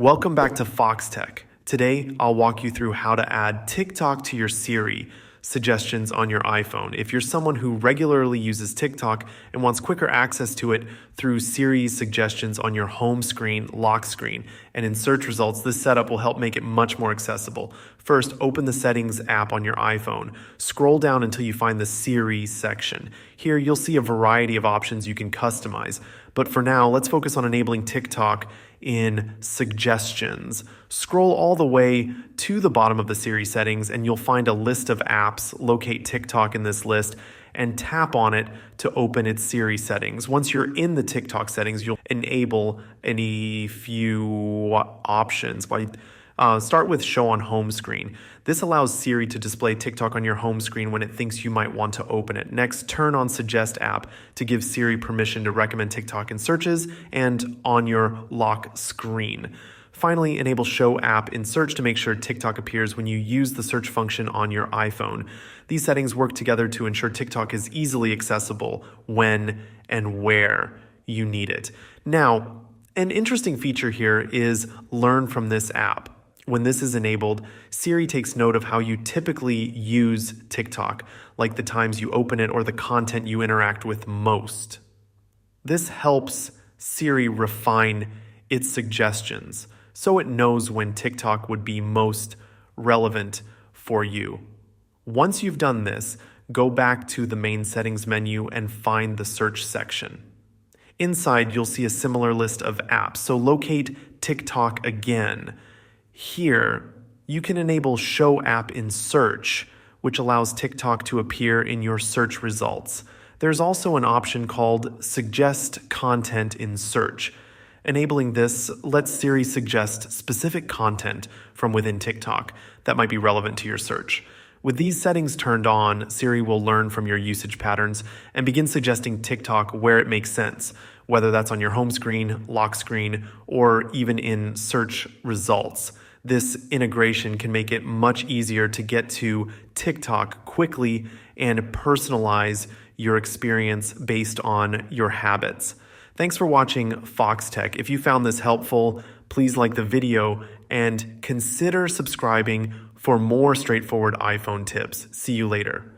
Welcome back to Foxtecc. Today, I'll walk you through how to add TikTok to your Siri suggestions on your iPhone. If you're someone who regularly uses TikTok and wants quicker access to it through Siri's suggestions on your home screen, lock screen, and in search results, this setup will help make it much more accessible. First, open the Settings app on your iPhone. Scroll down until you find the Siri section. Here, you'll see a variety of options you can customize. But for now, let's focus on enabling TikTok in suggestions. Scroll all the way to the bottom of the Siri settings and you'll find a list of apps. Locate TikTok in this list and tap on it to open its Siri settings. Once you're in the TikTok settings, you'll enable any few options. Start with Show on Home Screen. This allows Siri to display TikTok on your home screen when it thinks you might want to open it. Next, turn on Suggest App to give Siri permission to recommend TikTok in searches and on your lock screen. Finally, enable Show App in Search to make sure TikTok appears when you use the search function on your iPhone. These settings work together to ensure TikTok is easily accessible when and where you need it. Now, an interesting feature here is Learn from this app. When this is enabled, Siri takes note of how you typically use TikTok, like the times you open it or the content you interact with most. This helps Siri refine its suggestions, so it knows when TikTok would be most relevant for you. Once you've done this, go back to the main settings menu and find the search section. Inside, you'll see a similar list of apps, so locate TikTok again. Here, you can enable Show App in Search, which allows TikTok to appear in your search results. There's also an option called Suggest Content in Search. Enabling this lets Siri suggest specific content from within TikTok that might be relevant to your search. With these settings turned on, Siri will learn from your usage patterns and begin suggesting TikTok where it makes sense, whether that's on your home screen, lock screen, or even in search results. This integration can make it much easier to get to TikTok quickly and personalize your experience based on your habits. Thanks for watching Foxtecc. If you found this helpful, please like the video and consider subscribing for more straightforward iPhone tips. See you later.